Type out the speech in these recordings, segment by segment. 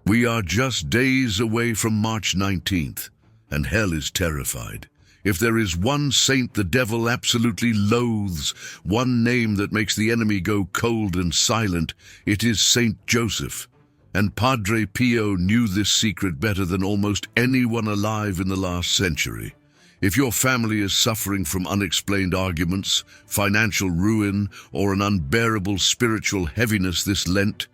We are just days away from March 19th, and hell is terrified. If there is one saint the devil absolutely loathes, one name that makes the enemy go cold and silent, it is Saint Joseph. And Padre Pio knew this secret better than almost anyone alive in the last century. If your family is suffering from unexplained arguments, financial ruin, or an unbearable spiritual heaviness this Lent,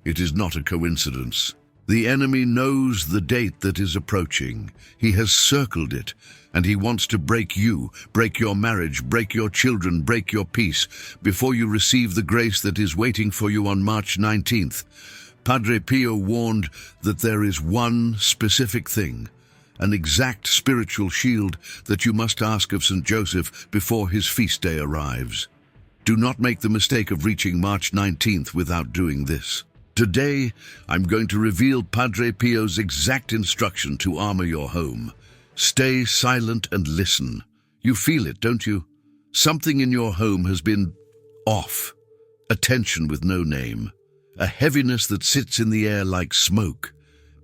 it is not a coincidence. The enemy knows the date that is approaching. He has circled it, and he wants to break you, break your marriage, break your children, break your peace, before you receive the grace that is waiting for you on March 19th. Padre Pio warned that there is one specific thing, an exact spiritual shield that you must ask of St. Joseph before his feast day arrives. Do not make the mistake of reaching March 19th without doing this. Today, I'm going to reveal Padre Pio's exact instruction to armor your home. Stay silent and listen. You feel it, don't you? Something in your home has been off. A tension with no name. A heaviness that sits in the air like smoke,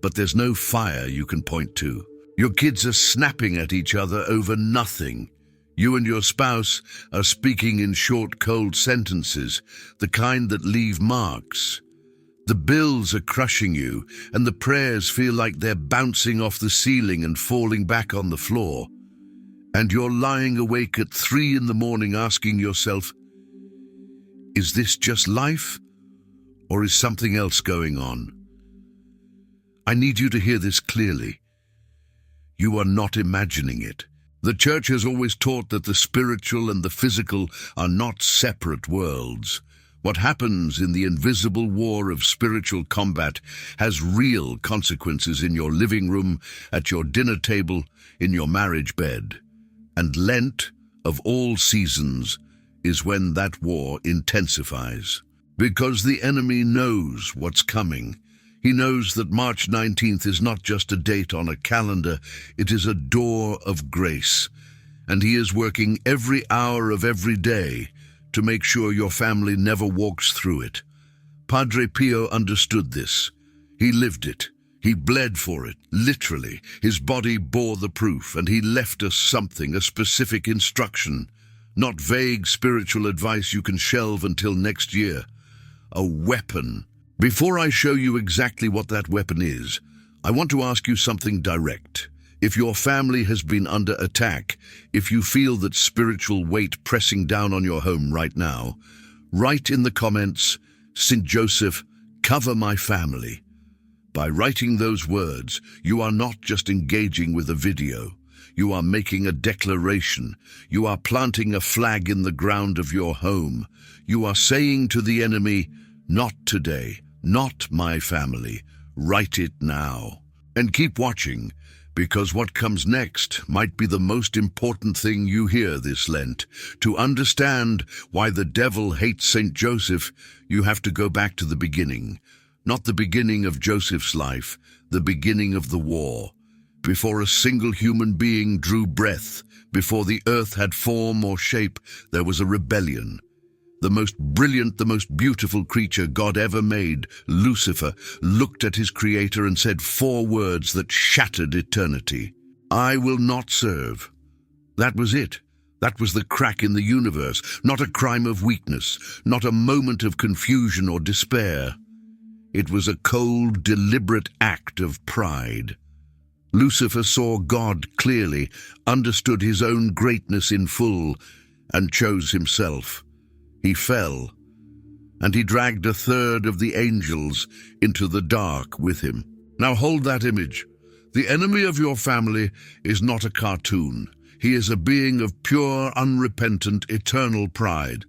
but there's no fire you can point to. Your kids are snapping at each other over nothing. You and your spouse are speaking in short, cold sentences, the kind that leave marks. The bills are crushing you, and the prayers feel like they're bouncing off the ceiling and falling back on the floor. And you're lying awake at 3 in the morning asking yourself, is this just life, or is something else going on? I need you to hear this clearly. You are not imagining it. The Church has always taught that the spiritual and the physical are not separate worlds. What happens in the invisible war of spiritual combat has real consequences in your living room, at your dinner table, in your marriage bed. And Lent, of all seasons, is when that war intensifies. Because the enemy knows what's coming. He knows that March 19th is not just a date on a calendar, it is a door of grace. And he is working every hour of every day to make sure your family never walks through it. Padre Pio understood this. He lived it. He bled for it, literally. His body bore the proof, and he left us something, a specific instruction. Not vague spiritual advice you can shelve until next year. A weapon. Before I show you exactly what that weapon is, I want to ask you something direct. If your family has been under attack, if you feel that spiritual weight pressing down on your home right now, write in the comments, St. Joseph, cover my family. By writing those words, you are not just engaging with a video. You are making a declaration. You are planting a flag in the ground of your home. You are saying to the enemy, not today, not my family. Write it now. And keep watching, because what comes next might be the most important thing you hear this Lent. To understand why the devil hates St. Joseph, you have to go back to the beginning. Not the beginning of Joseph's life, the beginning of the war. Before a single human being drew breath, before the earth had form or shape, there was a rebellion. The most brilliant, the most beautiful creature God ever made, Lucifer, looked at his creator and said 4 words that shattered eternity. I will not serve. That was it. That was the crack in the universe, not a crime of weakness, not a moment of confusion or despair. It was a cold, deliberate act of pride. Lucifer saw God clearly, understood his own greatness in full, and chose himself. He fell, and he dragged 1/3 of the angels into the dark with him. Now hold that image. The enemy of your family is not a cartoon. He is a being of pure, unrepentant, eternal pride.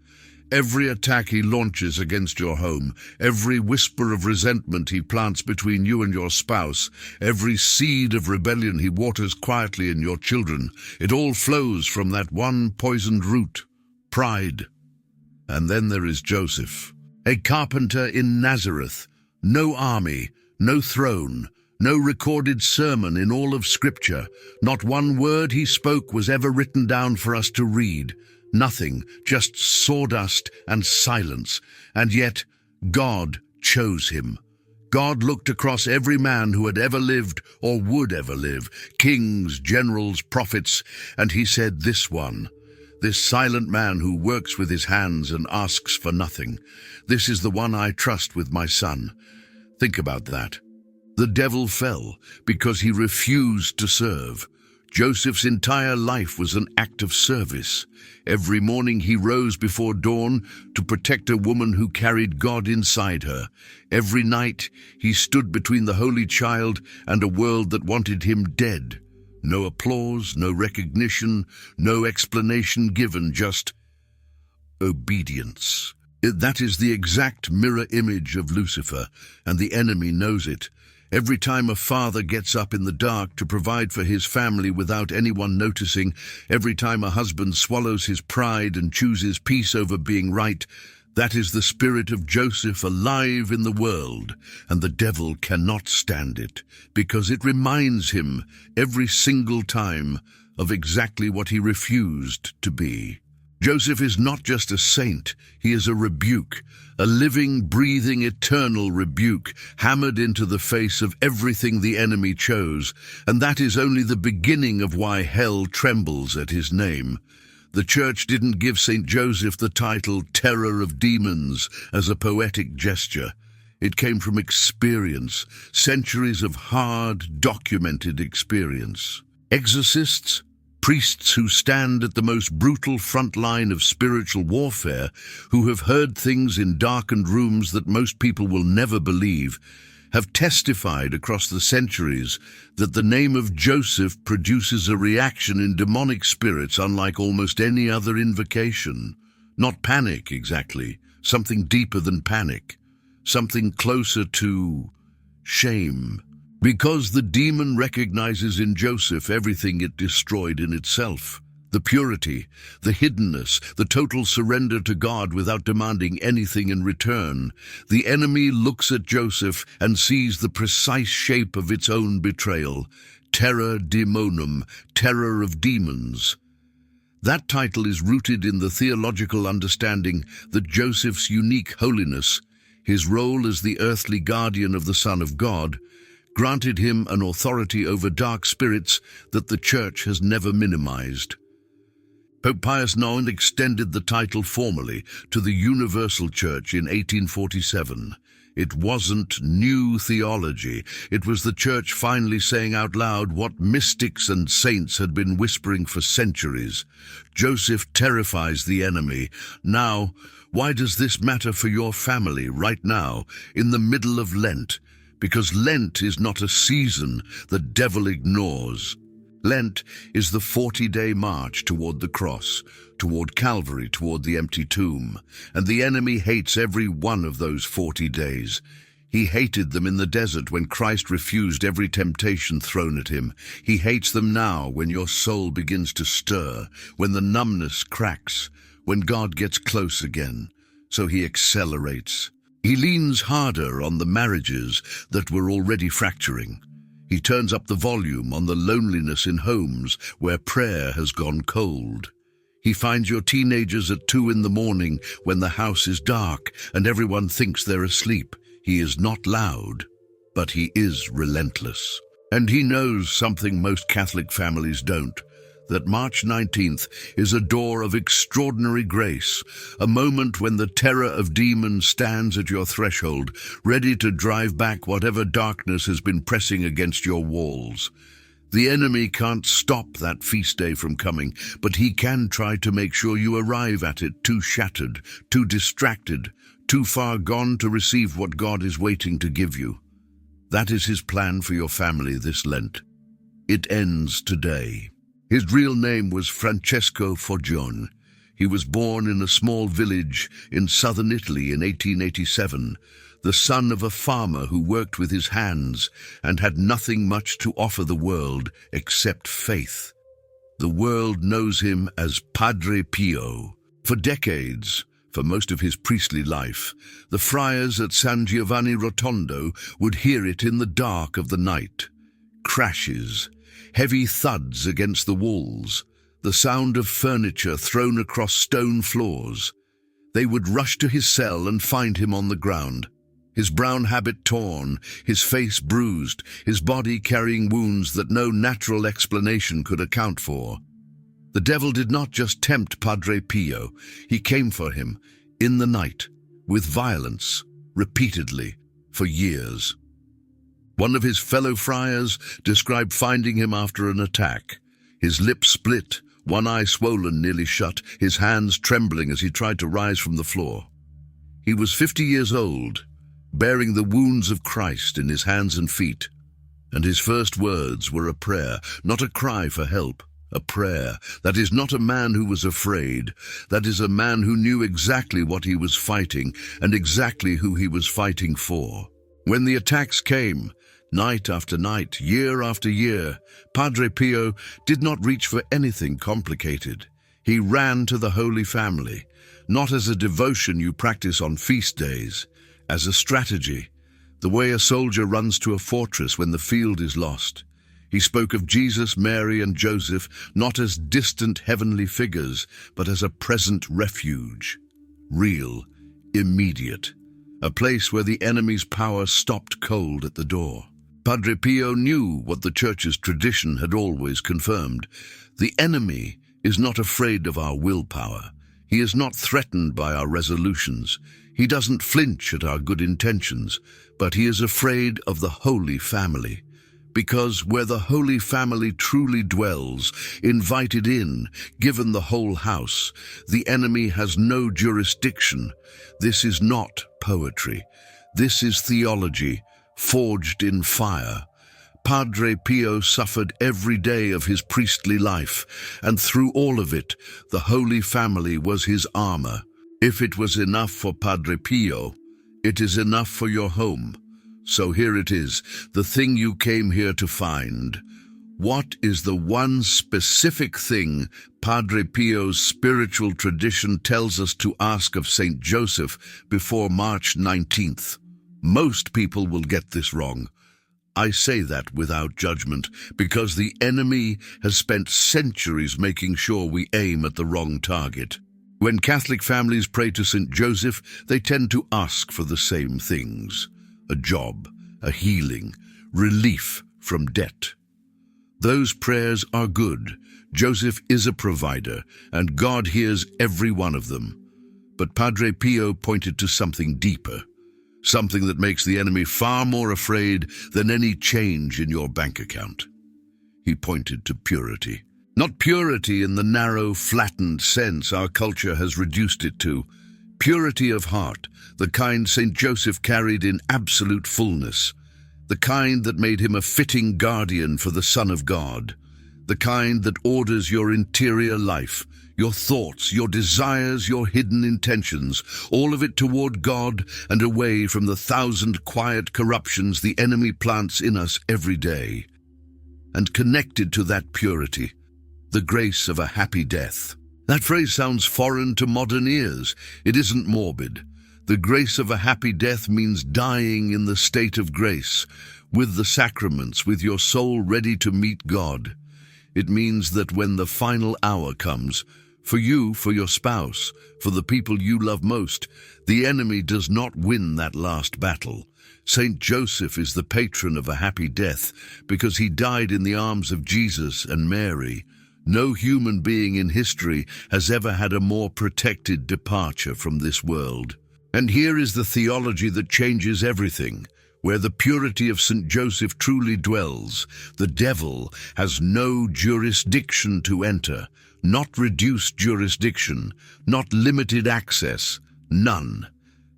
Every attack he launches against your home, every whisper of resentment he plants between you and your spouse, every seed of rebellion he waters quietly in your children, it all flows from that one poisoned root, pride. And then there is Joseph, a carpenter in Nazareth, no army, no throne, no recorded sermon in all of Scripture. Not one word he spoke was ever written down for us to read. Nothing, just sawdust and silence. And yet, God chose him. God looked across every man who had ever lived or would ever live, kings, generals, prophets, and he said, "This one, this silent man who works with his hands and asks for nothing, this is the one I trust with my son." Think about that. The devil fell because he refused to serve. Joseph's entire life was an act of service. Every morning he rose before dawn to protect a woman who carried God inside her. Every night he stood between the Holy Child and a world that wanted him dead. No applause, no recognition, no explanation given, just obedience. That is the exact mirror image of Lucifer, and the enemy knows it. Every time a father gets up in the dark to provide for his family without anyone noticing, every time a husband swallows his pride and chooses peace over being right, that is the spirit of Joseph alive in the world, and the devil cannot stand it, because it reminds him every single time of exactly what he refused to be. Joseph is not just a saint, he is a rebuke, a living, breathing, eternal rebuke, hammered into the face of everything the enemy chose, and that is only the beginning of why hell trembles at his name. The Church didn't give Saint Joseph the title Terror of Demons as a poetic gesture. It came from experience, centuries of hard, documented experience. Exorcists, priests who stand at the most brutal front line of spiritual warfare, who have heard things in darkened rooms that most people will never believe, have testified across the centuries that the name of Joseph produces a reaction in demonic spirits unlike almost any other invocation. Not panic, exactly. Something deeper than panic. Something closer to shame. Because the demon recognizes in Joseph everything it destroyed in itself. The purity, the hiddenness, the total surrender to God without demanding anything in return. The enemy looks at Joseph and sees the precise shape of its own betrayal. Terror demonum, terror of demons. That title is rooted in the theological understanding that Joseph's unique holiness, his role as the earthly guardian of the Son of God, granted him an authority over dark spirits that the Church has never minimized. Pope Pius IX extended the title formally to the Universal Church in 1847. It wasn't new theology. It was the Church finally saying out loud what mystics and saints had been whispering for centuries. Joseph terrifies the enemy. Now, why does this matter for your family right now, in the middle of Lent? Because Lent is not a season the devil ignores. Lent is the 40-day march toward the cross, toward Calvary, toward the empty tomb. And the enemy hates every one of those 40 days. He hated them in the desert when Christ refused every temptation thrown at him. He hates them now when your soul begins to stir, when the numbness cracks, when God gets close again. So he accelerates. He leans harder on the marriages that were already fracturing. He turns up the volume on the loneliness in homes where prayer has gone cold. He finds your teenagers at 2 in the morning when the house is dark and everyone thinks they're asleep. He is not loud, but he is relentless. And he knows something most Catholic families don't, that March 19th is a door of extraordinary grace, a moment when the terror of demons stands at your threshold, ready to drive back whatever darkness has been pressing against your walls. The enemy can't stop that feast day from coming, but he can try to make sure you arrive at it too shattered, too distracted, too far gone to receive what God is waiting to give you. That is his plan for your family this Lent. It ends today. His real name was Francesco Foggione. He was born in a small village in southern Italy in 1887, the son of a farmer who worked with his hands and had nothing much to offer the world except faith. The world knows him as Padre Pio. For decades, for most of his priestly life, the friars at San Giovanni Rotondo would hear it in the dark of the night. Crashes, heavy thuds against the walls, the sound of furniture thrown across stone floors. They would rush to his cell and find him on the ground. his brown habit torn, his face bruised, his body carrying wounds that no natural explanation could account for. The devil did not just tempt Padre Pio, he came for him, in the night, with violence, repeatedly, for years. One of his fellow friars described finding him after an attack, his lips split, one eye swollen nearly shut, his hands trembling as he tried to rise from the floor. He was 50 years old, bearing the wounds of Christ in his hands and feet, and his first words were a prayer, not a cry for help, a prayer. That is not a man who was afraid, that is a man who knew exactly what he was fighting and exactly who he was fighting for. When the attacks came, night after night, year after year, Padre Pio did not reach for anything complicated. He ran to the Holy Family, not as a devotion you practice on feast days, as a strategy, the way a soldier runs to a fortress when the field is lost. He spoke of Jesus, Mary, and Joseph not as distant heavenly figures, but as a present refuge, real, immediate, a place where the enemy's power stopped cold at the door. Padre Pio knew what the Church's tradition had always confirmed. The enemy is not afraid of our willpower. He is not threatened by our resolutions. He doesn't flinch at our good intentions, but he is afraid of the Holy Family. Because where the Holy Family truly dwells, invited in, given the whole house, the enemy has no jurisdiction. This is not poetry. This is theology, forged in fire. Padre Pio suffered every day of his priestly life, and through all of it, the Holy Family was his armor. If it was enough for Padre Pio, it is enough for your home. So here it is, the thing you came here to find. What is the one specific thing Padre Pio's spiritual tradition tells us to ask of Saint Joseph before March 19th? Most people will get this wrong. I say that without judgment, because the enemy has spent centuries making sure we aim at the wrong target. When Catholic families pray to Saint Joseph, they tend to ask for the same things: a job, a healing, relief from debt. Those prayers are good. Joseph is a provider, and God hears every one of them. But Padre Pio pointed to something deeper, something that makes the enemy far more afraid than any change in your bank account. He pointed to purity. Not purity in the narrow, flattened sense our culture has reduced it to. Purity of heart, the kind Saint Joseph carried in absolute fullness, the kind that made him a fitting guardian for the Son of God, the kind that orders your interior life, your thoughts, your desires, your hidden intentions, all of it toward God and away from the 1,000 quiet corruptions the enemy plants in us every day. And connected to that purity, the grace of a happy death. That phrase sounds foreign to modern ears. It isn't morbid. The grace of a happy death means dying in the state of grace, with the sacraments, with your soul ready to meet God. It means that when the final hour comes, for you, for your spouse, for the people you love most, the enemy does not win that last battle. Saint Joseph is the patron of a happy death because he died in the arms of Jesus and Mary. No human being in history has ever had a more protected departure from this world. And here is the theology that changes everything. Where the purity of Saint Joseph truly dwells, the devil has no jurisdiction to enter, not reduced jurisdiction, not limited access, none.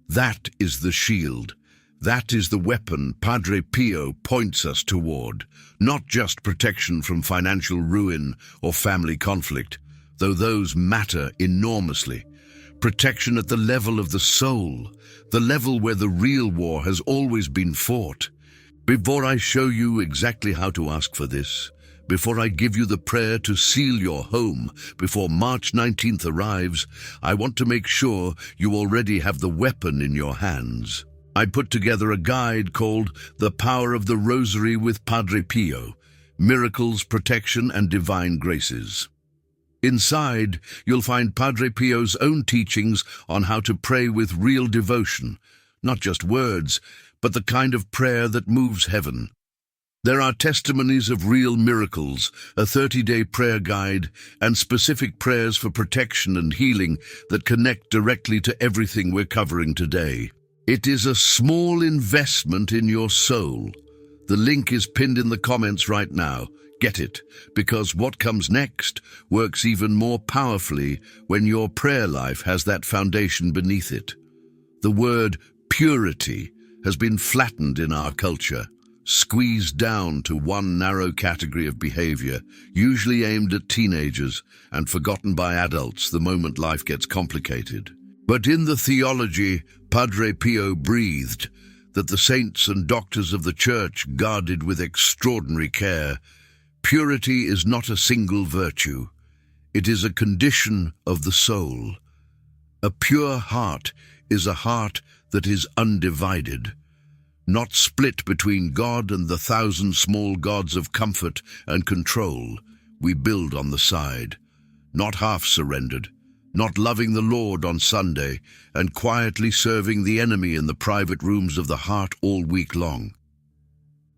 That is the shield. That is the weapon Padre Pio points us toward, not just protection from financial ruin or family conflict, though those matter enormously. Protection at the level of the soul, the level where the real war has always been fought. Before I show you exactly how to ask for this, before I give you the prayer to seal your home before March 19th arrives, I want to make sure you already have the weapon in your hands. I put together a guide called The Power of the Rosary with Padre Pio, Miracles, Protection, and Divine Graces. Inside, you'll find Padre Pio's own teachings on how to pray with real devotion, not just words, but the kind of prayer that moves heaven. There are testimonies of real miracles, a 30-day prayer guide, and specific prayers for protection and healing that connect directly to everything we're covering today. It is a small investment in your soul. The link is pinned in the comments right now. Get it, because what comes next works even more powerfully when your prayer life has that foundation beneath it. The word purity has been flattened in our culture, squeezed down to one narrow category of behavior, usually aimed at teenagers and forgotten by adults the moment life gets complicated. But in the theology, Padre Pio breathed that the saints and doctors of the Church guarded with extraordinary care. Purity is not a single virtue. It is a condition of the soul. A pure heart is a heart that is undivided, not split between God and the thousand small gods of comfort and control we build on the side, not half-surrendered, not loving the Lord on Sunday and quietly serving the enemy in the private rooms of the heart all week long.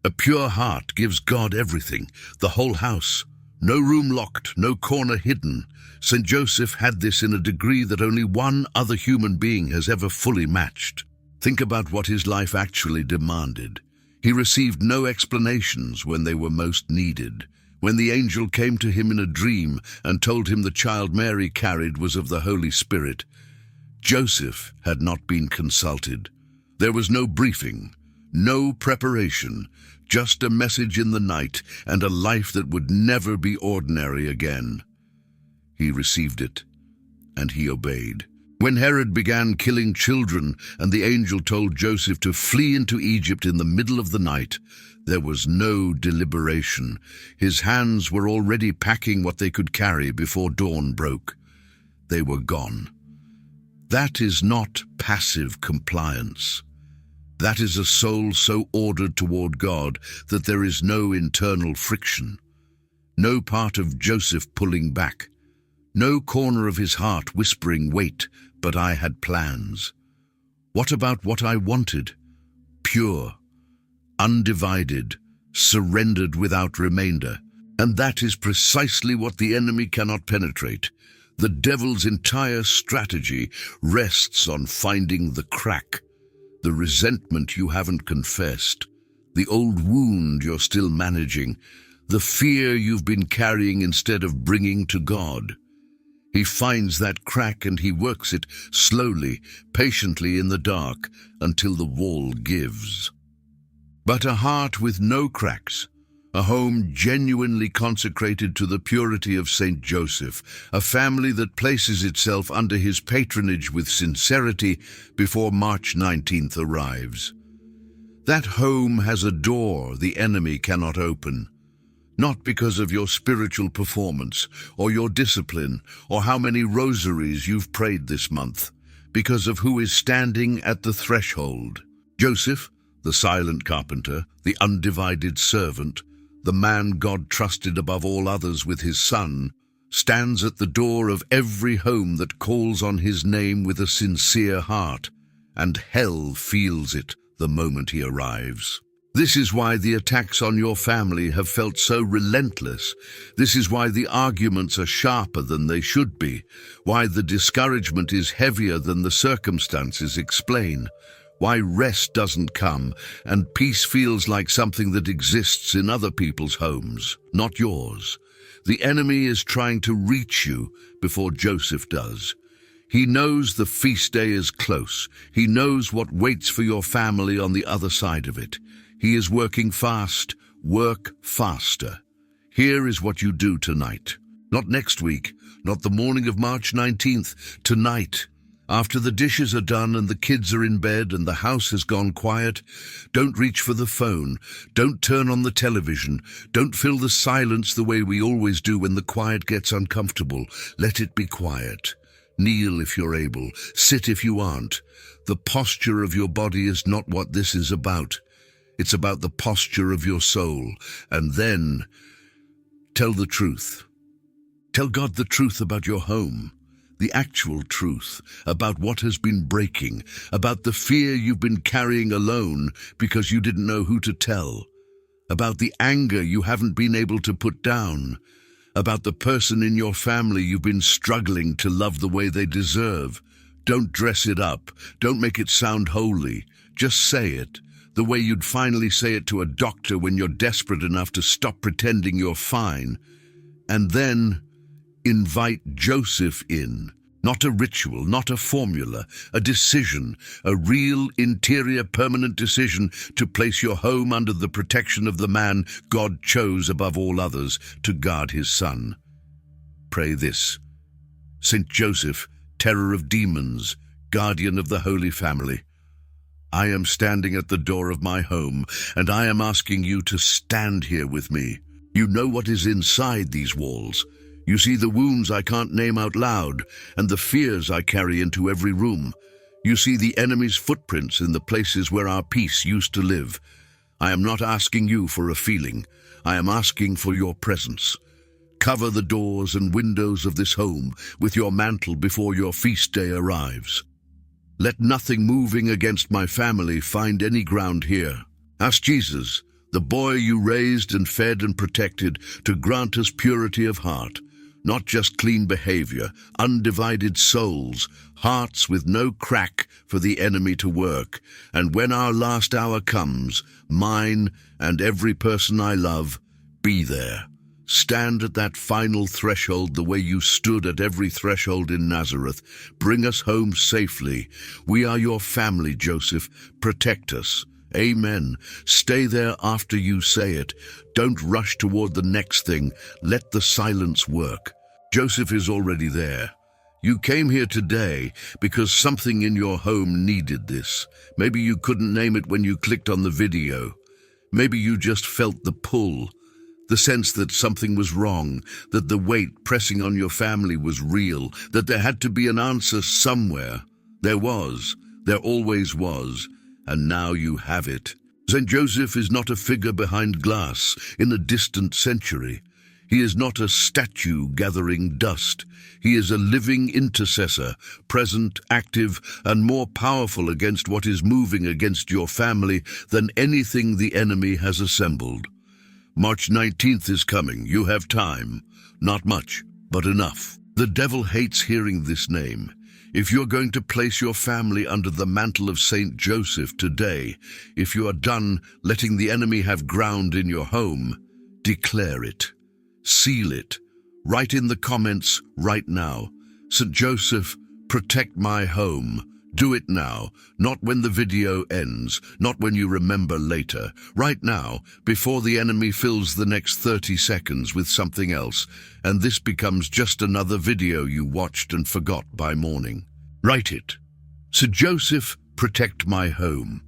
A pure heart gives God everything, the whole house. No room locked, no corner hidden. St. Joseph had this in a degree that only one other human being has ever fully matched. Think about what his life actually demanded. He received no explanations when they were most needed. When the angel came to him in a dream and told him the child Mary carried was of the Holy Spirit, Joseph had not been consulted. There was no briefing, no preparation, just a message in the night and a life that would never be ordinary again. He received it, and he obeyed. When Herod began killing children and the angel told Joseph to flee into Egypt in the middle of the night, there was no deliberation. His hands were already packing what they could carry before dawn broke. They were gone. That is not passive compliance. That is a soul so ordered toward God that there is no internal friction, no part of Joseph pulling back, no corner of his heart whispering, "Wait, but I had plans." What about what I wanted? Pure, undivided, surrendered without remainder. And that is precisely what the enemy cannot penetrate. The devil's entire strategy rests on finding the crack, the resentment you haven't confessed, the old wound you're still managing, the fear you've been carrying instead of bringing to God. He finds that crack and he works it slowly, patiently in the dark, until the wall gives. But a heart with no cracks, a home genuinely consecrated to the purity of St. Joseph, a family that places itself under his patronage with sincerity before March 19th arrives. That home has a door the enemy cannot open, not because of your spiritual performance or your discipline or how many rosaries you've prayed this month, because of who is standing at the threshold. Joseph, the silent carpenter, the undivided servant, the man God trusted above all others with his son, stands at the door of every home that calls on his name with a sincere heart, and hell feels it the moment he arrives. This is why the attacks on your family have felt so relentless. This is why the arguments are sharper than they should be, why the discouragement is heavier than the circumstances explain, why rest doesn't come and peace feels like something that exists in other people's homes, not yours. The enemy is trying to reach you before Joseph does. He knows the feast day is close. He knows what waits for your family on the other side of it. He is working fast. Work faster. Here is what you do tonight. Not next week, not the morning of March 19th. Tonight, after the dishes are done and the kids are in bed and the house has gone quiet, don't reach for the phone. Don't turn on the television. Don't fill the silence the way we always do when the quiet gets uncomfortable. Let it be quiet. Kneel if you're able. Sit if you aren't. The posture of your body is not what this is about. It's about the posture of your soul. And then, tell the truth. Tell God the truth about your home. the actual truth about what has been breaking, about the fear you've been carrying alone because you didn't know who to tell, about the anger you haven't been able to put down, about the person in your family you've been struggling to love the way they deserve. Don't dress it up. Don't make it sound holy. Just say it, the way you'd finally say it to a doctor when you're desperate enough to stop pretending you're fine. And then invite Joseph in. Not a ritual, not a formula, a decision, a real interior permanent decision to place your home under the protection of the man God chose above all others to guard his son. Pray this: Saint Joseph, terror of demons, guardian of the Holy Family, I am standing at the door of my home, and I am asking you to stand here with me. You know what is inside these walls. You see the wounds I can't name out loud, and the fears I carry into every room. You see the enemy's footprints in the places where our peace used to live. I am not asking you for a feeling. I am asking for your presence. Cover the doors and windows of this home with your mantle before your feast day arrives. Let nothing moving against my family find any ground here. Ask Jesus, the boy you raised and fed and protected, to grant us purity of heart. Not just clean behavior, undivided souls, hearts with no crack for the enemy to work. And when our last hour comes, mine and every person I love, be there. Stand at that final threshold the way you stood at every threshold in Nazareth. Bring us home safely. We are your family, Joseph. Protect us. Amen. Stay there after you say it. Don't rush toward the next thing. Let the silence work. Joseph is already there. You came here today because something in your home needed this. Maybe you couldn't name it when you clicked on the video. Maybe you just felt the pull, the sense that something was wrong, that the weight pressing on your family was real, that there had to be an answer somewhere. There was. There always was. And now you have it. St. Joseph is not a figure behind glass in a distant century. He is not a statue gathering dust. He is a living intercessor, present, active, and more powerful against what is moving against your family than anything the enemy has assembled. March 19th is coming. You have time. Not much, but enough. The devil hates hearing this name. If you're going to place your family under the mantle of Saint Joseph today, if you are done letting the enemy have ground in your home, declare it. Seal it. Write in the comments right now, St. Joseph, protect my home. Do it now, not when the video ends, not when you remember later. Right now, before the enemy fills the next 30 seconds with something else, and this becomes just another video you watched and forgot by morning. Write it. St. Joseph, protect my home.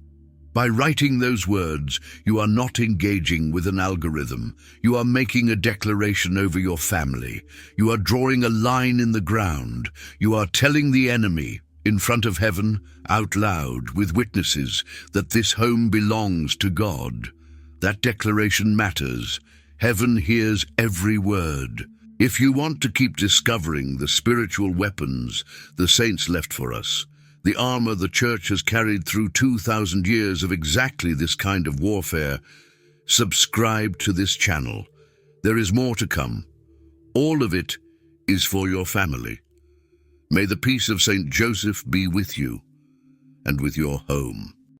By writing those words, you are not engaging with an algorithm. You are making a declaration over your family. You are drawing a line in the ground. You are telling the enemy, in front of heaven, out loud, with witnesses, that this home belongs to God. That declaration matters. Heaven hears every word. If you want to keep discovering the spiritual weapons the saints left for us, the armor the Church has carried through 2,000 years of exactly this kind of warfare, subscribe to this channel. There is more to come. All of it is for your family. May the peace of Saint Joseph be with you and with your home.